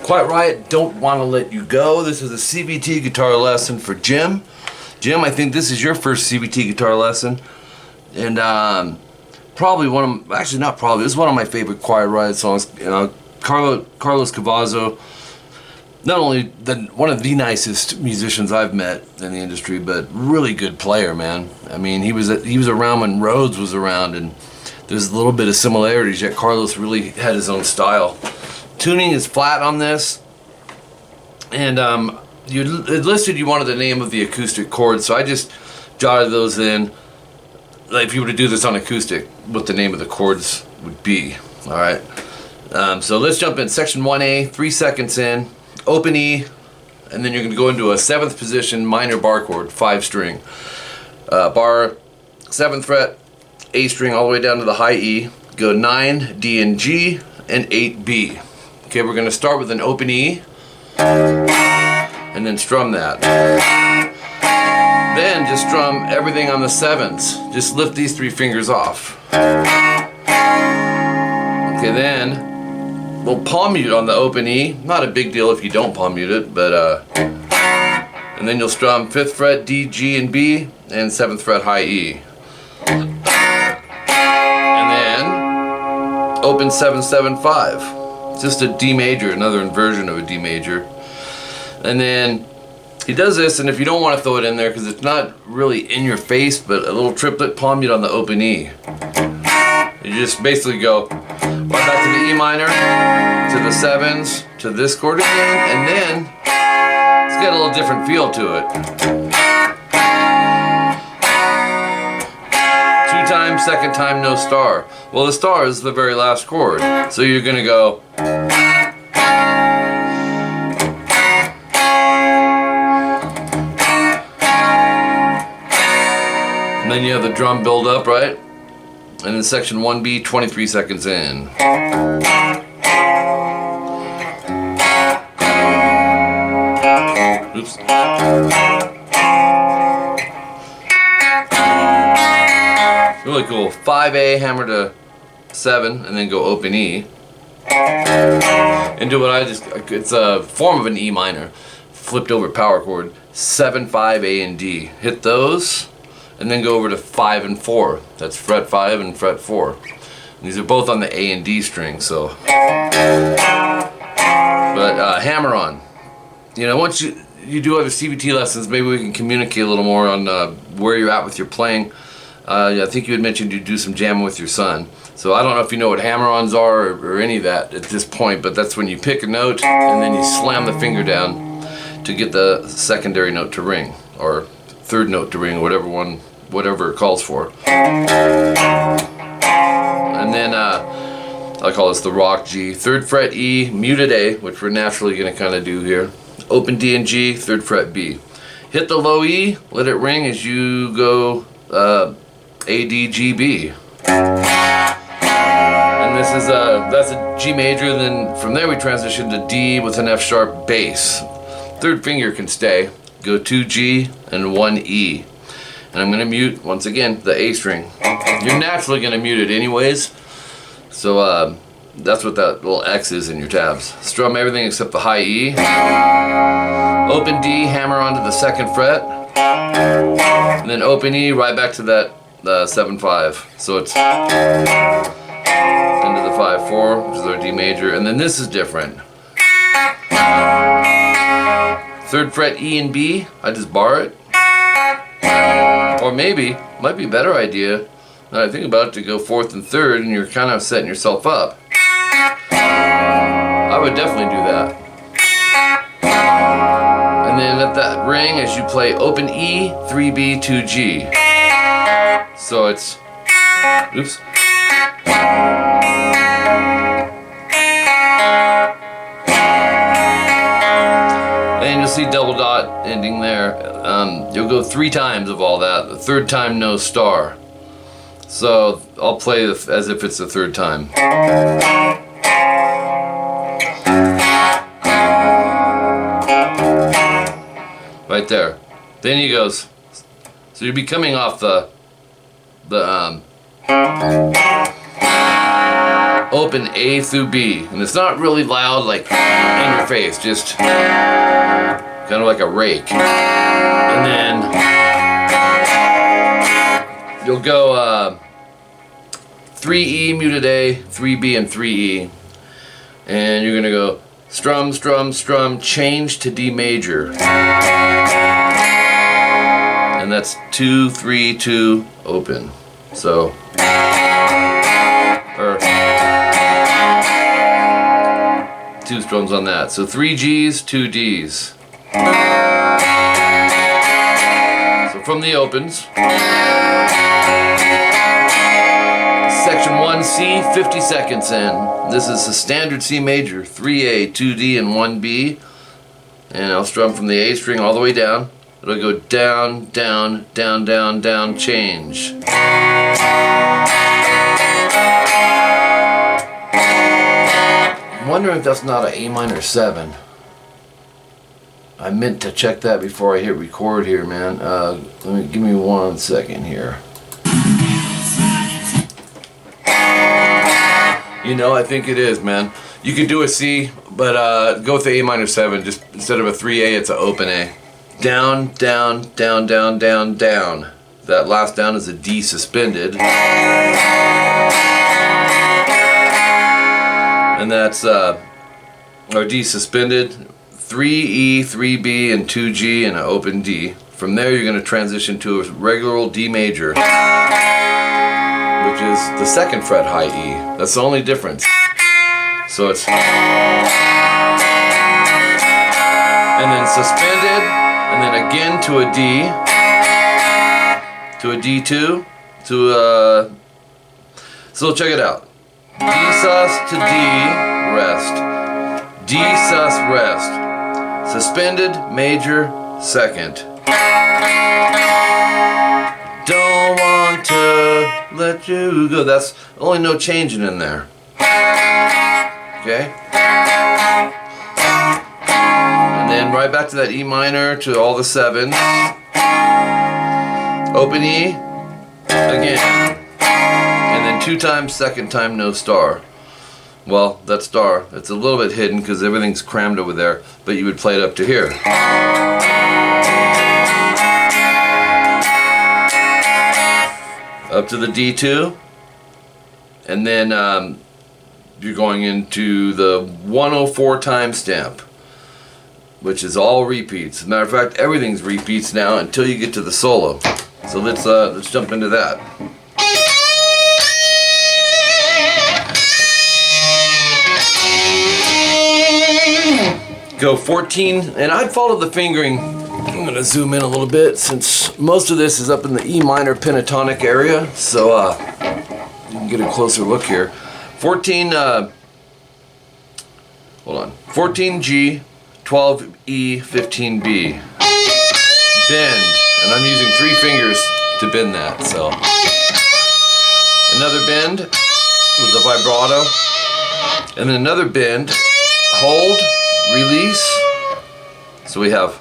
Quiet Riot, Don't Want to Let You Go. This is a CVT guitar lesson for Jim. Jim, I think this is your first CVT guitar lesson. And probably one of, actually not probably, this is one of my favorite Quiet Riot songs. Carlos Cavazo, not only one of the nicest musicians I've met in the industry, but really good player, man. I mean, he was around when Rhodes was around, and there's a little bit of similarities, yet Carlos really had his own style. Tuning is flat on this, and it listed you wanted the name of the acoustic chords, so I just jotted those in. Like if you were to do this on acoustic, what the name of the chords would be. All right. So let's jump in. Section 1A, 3 seconds in, open E, and then you're going to go into a 7th position minor bar chord, 5-string. Bar, 7th fret, A string all the way down to the high E. Go 9, D and G, and 8 B. Okay, we're going to start with an open E, and then strum that. Then just strum everything on the 7s. Just lift these 3 fingers off. Okay, then we'll palm mute on the open E. Not a big deal if you don't palm mute it, but and then you'll strum 5th fret D, G, and B, and 7th fret high E. And then open 7, 7, 5. Just a D major, another inversion of a D major. And then he does this, and if you don't want to throw it in there because it's not really in your face, but a little triplet palm mute on the open E. You just basically go right back to the E minor, to the 7s, to this chord again, and then it's got a little different feel to it. 2 times, 2nd time, no star. Well, the star is the very last chord, so you're gonna go. And then you have the drum build up, right? And then section 1B, 23 seconds in. Oops. Really cool. 5A, hammer to 7, and then go open E. And do what it's a form of an E minor, flipped over power chord, 7, 5, A, and D. Hit those, and then go over to 5 and 4. That's fret 5 and fret 4. And these are both on the A and D string, so. But hammer on. You know, once you do other CVT lessons, maybe we can communicate a little more on where you're at with your playing. I think you had mentioned you do some jamming with your son. So I don't know if you know what hammer-ons are or any of that at this point, but that's when you pick a note and then you slam the finger down to get the secondary note to ring, or 3rd note to ring, whatever it calls for. And then I call this the rock G. 3rd fret E, muted A, which we're naturally going to kind of do here. Open D and G, 3rd fret B. Hit the low E, let it ring as you go A, D, G, B. And this is that's a G major, then from there we transition to D with an F sharp bass. 3rd finger can stay. Go 2 G and 1 E. And I'm going to mute, once again, the A string. You're naturally going to mute it anyways. So that's what that little X is in your tabs. Strum everything except the high E. Open D, hammer onto the 2nd fret. And then open E, right back to that 7-5. So it's into the 5-4, which is our D major. And then this is different. 3rd fret E and B, I just bar it. Or maybe, might be a better idea, now I think about it, to go 4th and 3rd, and you're kind of setting yourself up. I would definitely do that. And then let that ring as you play open E, 3B, 2G. So it's, oops. you'll see double dot ending there. You'll go 3 times of all that. The 3rd time, no star. So I'll play as if it's the 3rd time. Right there. Then he goes. So you'll be coming off the open A through B, and it's not really loud, like in your face, just kind of like a rake. And then you'll go 3E muted A, 3B, and 3E, and you're gonna go strum, strum, strum, change to D major, and that's 2, 3, 2, open. So, or 2 strums on that. So 3 G's, 2 D's. So from the opens, section 1C, 50 seconds in. This is a standard C major, 3A, 2D, and 1B. And I'll strum from the A string all the way down. It'll go down, down, down, down, down, change. I'm wondering if that's not an A minor 7. I meant to check that before I hit record here, man. Give me 1 second here. You know, I think it is, man. You could do a C, but go with the A minor 7. Just instead of a 3A, it's an open A. Down, down, down, down, down, down. That last down is a D suspended. And that's our D suspended, 3E, 3B, and 2G, and an open D. From there you're going to transition to a regular old D major, which is the 2nd fret high E. That's the only difference. So it's, and then suspended, and then again to a D, to a D2, to a, so check it out. D sus to D, rest. D sus, rest. Suspended, major, 2nd. Don't want to let you go. That's only no changing in there. Okay? And then right back to that E minor, to all the 7s. Open E, again. And then 2 times, 2nd time, no star. Well, that star, it's a little bit hidden because everything's crammed over there, but you would play it up to here. Up to the D2, and then you're going into the 104 timestamp, which is all repeats. As a matter of fact, everything's repeats now until you get to the solo. So let's jump into that. Go 14, and I'd follow the fingering. I'm going to zoom in a little bit since most of this is up in the E minor pentatonic area, so you can get a closer look here. 14, hold on, 14G, 12E, 15B. Bend, and I'm using 3 fingers to bend that, so. Another bend with the vibrato, and then another bend, hold, release, so we have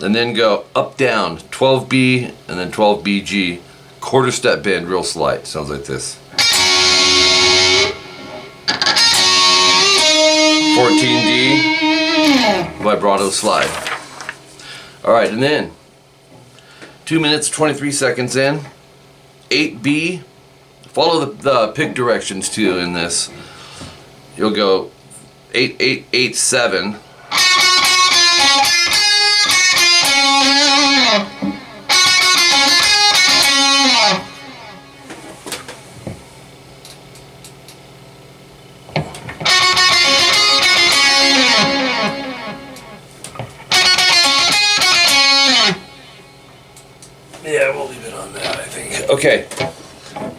and then go up down 12B and then 12BG, quarter step bend, real slight, sounds like this. 14D, vibrato slide. Alright, and then 2 minutes 23 seconds in, 8B. Follow the pick directions too in this. You'll go 8, 8, 8, 7. Yeah, we'll leave it on that, I think. Okay.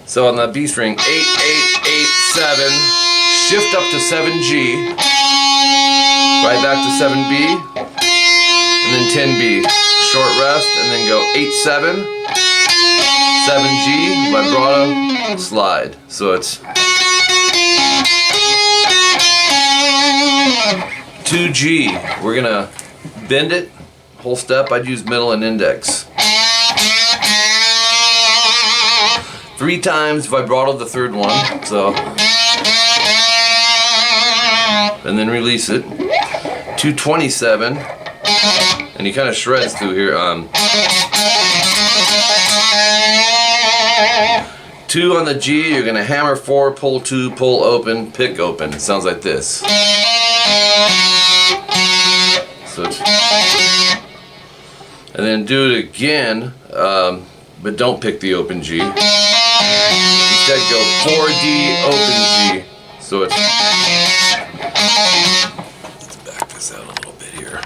So on the B string, 8, 8, 8, 7, shift up to 7G, right back to 7B, and then 10B, short rest, and then go 8-7, 7G, vibrato, slide. So it's 2G. We're gonna bend it, whole step. I'd use middle and index. 3 times vibrato the third one, so, and then release it. 227, and he kind of shreds through here. 2 on the G, you're gonna hammer 4, pull 2, pull open, pick open. It sounds like this. So it's, and then do it again, but don't pick the open G. Instead go 4D open G. So it's, let's back this out a little bit here.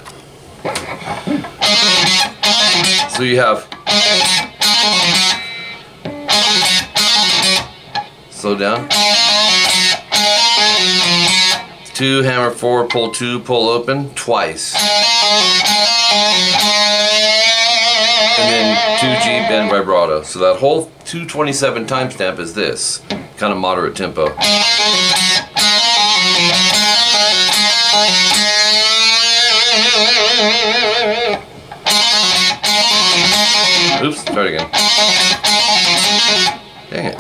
So you have, slow down. 2, hammer 4, pull 2, pull open, twice. And then 2G bend vibrato. So that whole 227 timestamp is this, kind of moderate tempo. Oops, try it again. Dang it.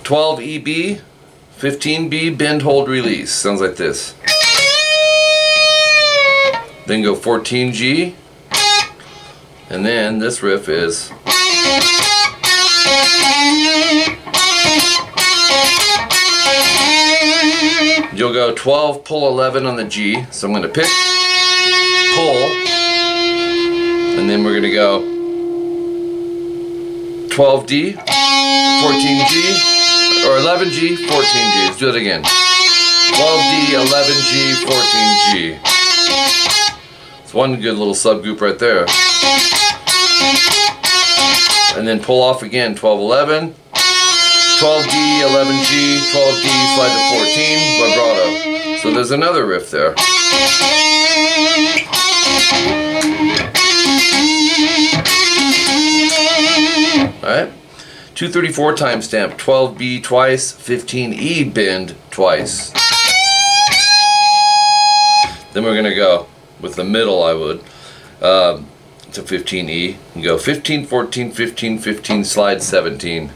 12 EB, 15B, bend, hold, release. Sounds like this. Then go 14G, and then this riff is, you'll go 12, pull 11 on the G. So I'm going to pick, pull, and then we're going to go 12D, 14G, or 11G, 14G. Let's do it again. 12D, 11G, 14G. It's one good little subgroup right there. And then pull off again, 12, 11, 12D, 11G, 12D, slide to 14, vibrato. So there's another riff there. Alright, 234 timestamp, 12B twice, 15E bend twice. Then we're going to go with the middle, I would, to 15E, and go 15, 14, 15, 15, slide 17.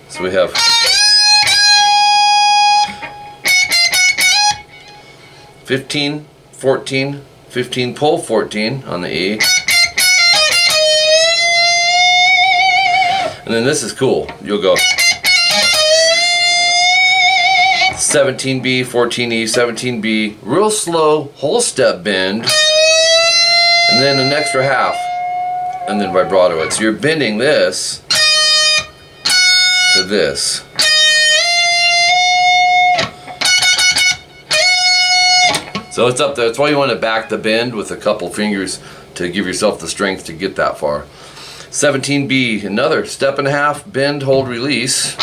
So we have $15, 14, 15, pull 14 on the E. And then this is cool. You'll go 17B, 14E, 17B, real slow, whole step bend, and then an extra half, and then vibrato it. So you're bending this to this. So it's up there. That's why you want to back the bend with a couple fingers to give yourself the strength to get that far. 17B, another step and a half, bend, hold, release.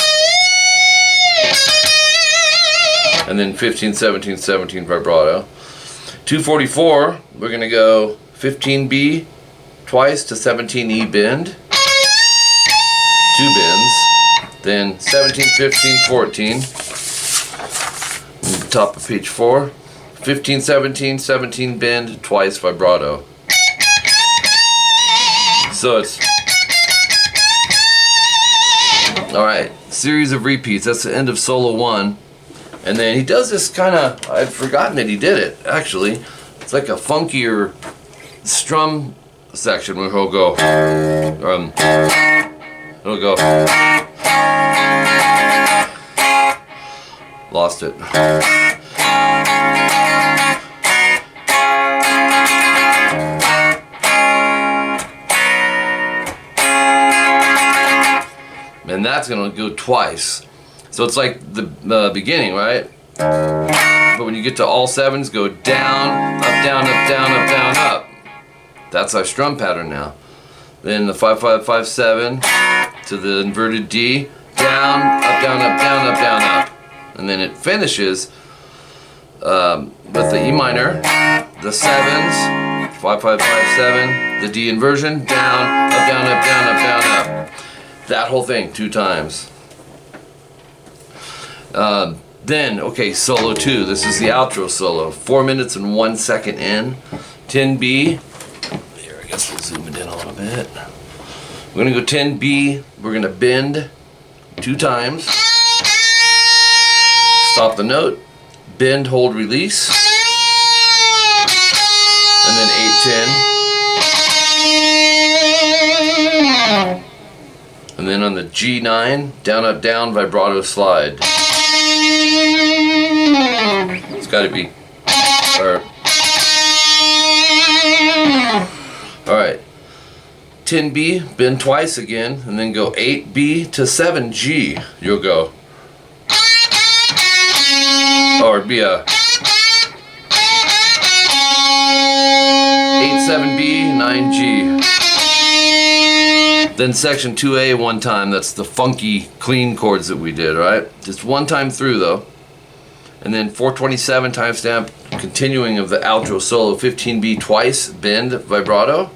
And then 15, 17, 17 vibrato. 244, we're going to go 15B twice to 17E bend. 2 bends. Then 17, 15, 14. Top of page 4. 15, 17, 17 bend, twice vibrato. So it's, alright, series of repeats. That's the end of solo 1. And then he does this kind of, I'd forgotten that he did it, actually. It's like a funkier strum section where he'll go, it'll go, lost it. And that's gonna go twice. So it's like the beginning, right? But when you get to all 7s, go down, up, down, up, down, up, down, up. That's our strum pattern now. then the 5-5-5-7 to the inverted D, down, up, down, up, down, up, down, up. And then it finishes with the E minor, the 7s, 5-5-5-7, the D inversion, down, up, down, up, down, up, down, up. That whole thing 2 times. Then, okay, solo 2. This is the outro solo. 4 minutes and 1 second in. 10B. Here, I guess we'll zoom it in a little bit. We're gonna go 10B. We're gonna bend 2 times. Stop the note. Bend, hold, release. And then 8-10. And then on the G9, down, up, down, vibrato slide. It's got to be. Alright. 10B, bend twice again, and then go 8B to 7G. You'll go. Or it'd be a 8-7B, 9G. Then section 2A 1 time. That's the funky clean chords that we did, right? Just 1 time through though. And then 427 timestamp, continuing of the outro solo, 15B twice, bend, vibrato.